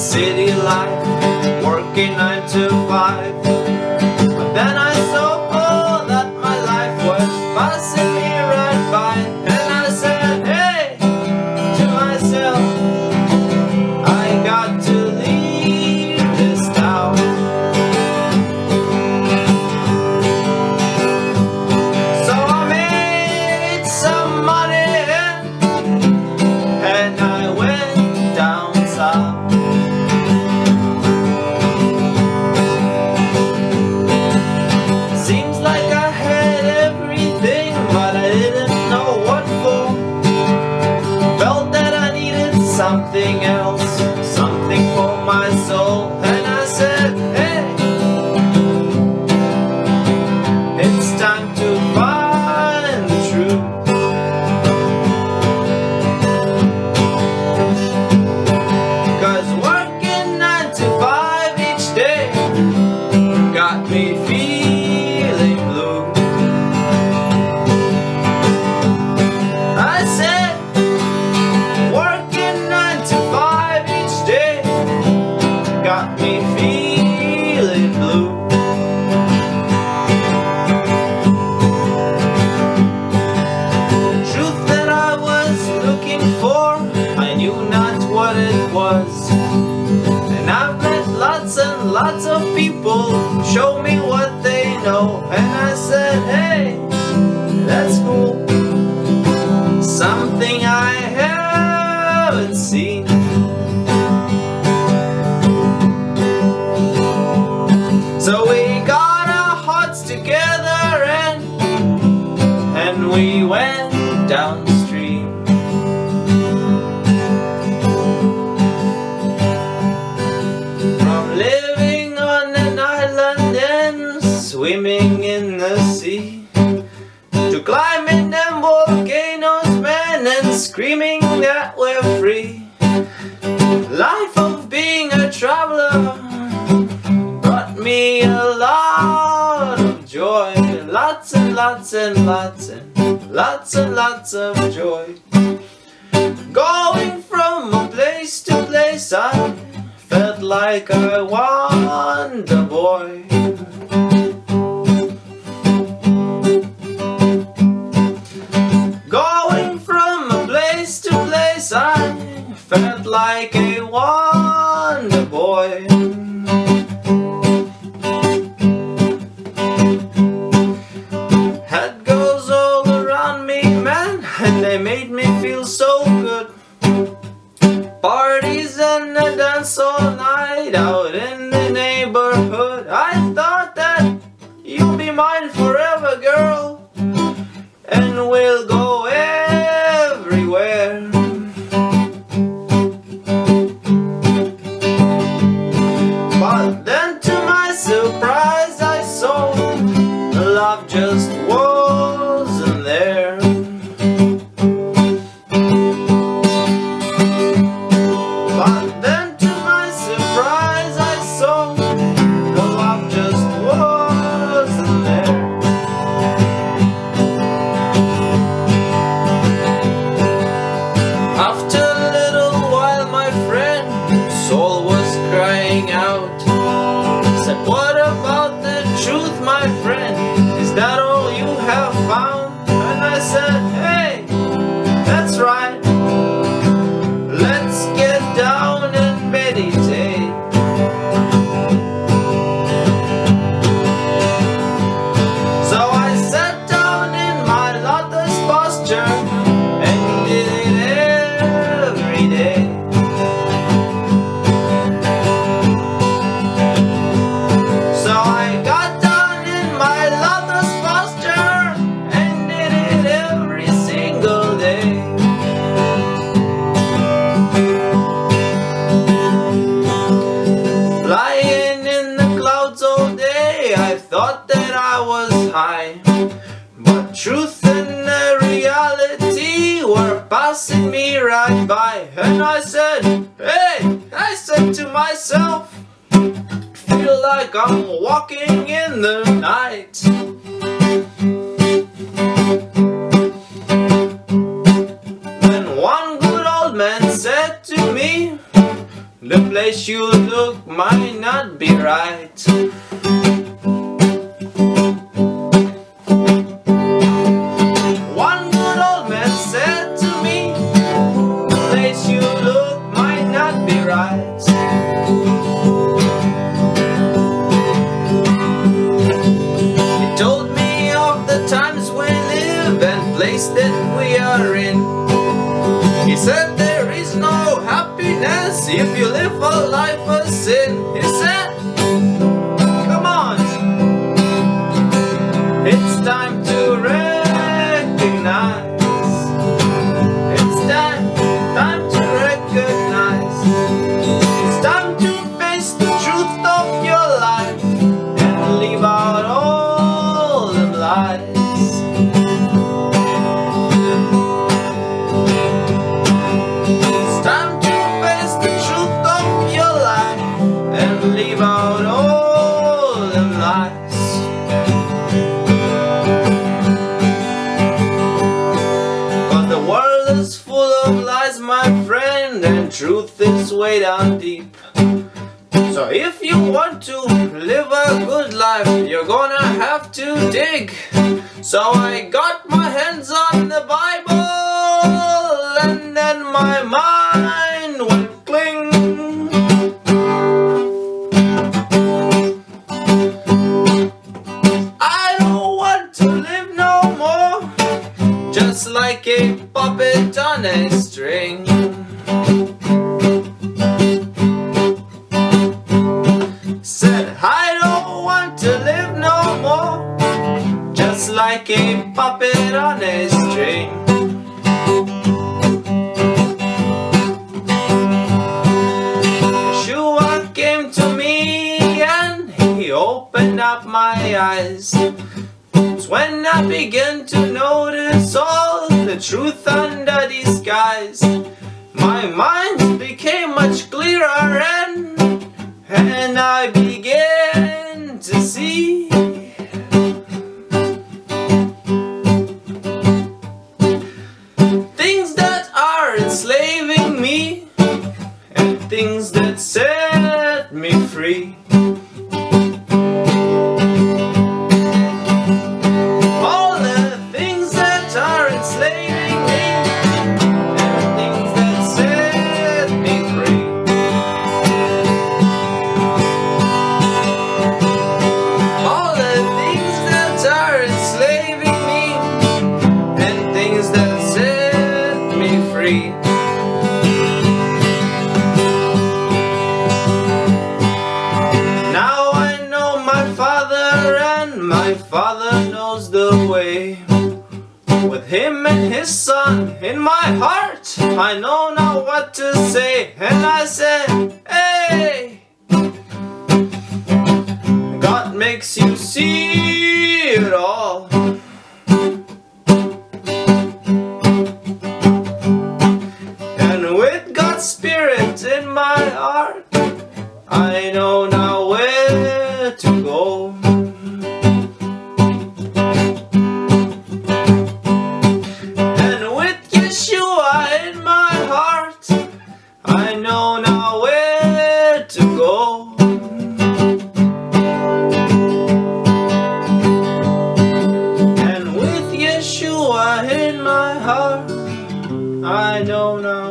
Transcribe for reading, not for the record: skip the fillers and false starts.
city life, working 9 to 5. But then I saw that my life was passing me right by, and I said, hey, to myself, I got to leave this town. So I made some money and I went down south. Seems like I had everything, but I didn't know what for. Felt that I needed something else, something for my soul. And I said, hey, it's time to find the truth. 'Cause working 9 to 5 each day got me feeling blue. I said, working 9 to 5 each day got me feeling blue. Truth that I was looking for, I knew not what it was. And I've met lots and lots of people show me what they know. And I said, hey, that's cool, something I haven't seen. So we got our hearts together and we went downstream. From living on an island and swimming in the sea, to climbing them volcanoes, man, and screaming that we're free. Life of being a traveler brought me a lot of joy. Lots and lots and lots and lots and lots of joy. Going from a place to place, I felt like I wonder boy. Going from a place to place, I felt like a wonder boy. Head goes all around me, man, and they made me feel so good. Parties and a dance all night out in the neighborhood. I thought that you'll be mine forever, girl, and we'll go everywhere. But then to my surprise I saw love just wasn't there. But then to my surprise I saw the love just wasn't there. After a little while my friend's soul was crying out. Said, what about the truth, my friend? Is that all you have found? And I said, hey, that's right. Let's get down and meditate. So I sat down in my lotus posture and did it every day. So I got down in my lotus posture and did it every single day. Flying in the clouds all day, I thought that I was high, but truth and reality were passing me right by. And I said, hey, I said to myself, feel like I'm walking in the night. When one good old man said to me, The place you look might not be right. One good old man said to me, the place you look might not be right. He told me of the times we live and place that we are in. He said there is no happiness if you live a life of sin. He said, come on, it's time to recognize. It's time to recognize. It's time to face the truth of your life and leave out all the lies. Leave out all them lies. But the world is full of lies, my friend, and truth is way down deep. So if you want to live a good life, you're gonna have to dig. So I got my hands on the Bible, and then my mind went cling. Just like a puppet on a string. Said I don't want to live no more. Just like a puppet on a string. Yeshua came to me and he opened up my eyes. When I began to notice all the truth under disguise, my mind became much clearer and I began to see things that are enslaving me and things that set me free. Now I know my Father and my Father knows the way. With Him and His Son in my heart, I know now what to say. And I said, hey, God makes you see it all. Spirit in my heart, I know now where to go. And with Yeshua in my heart, I know now where to go. And with Yeshua in my heart, I know now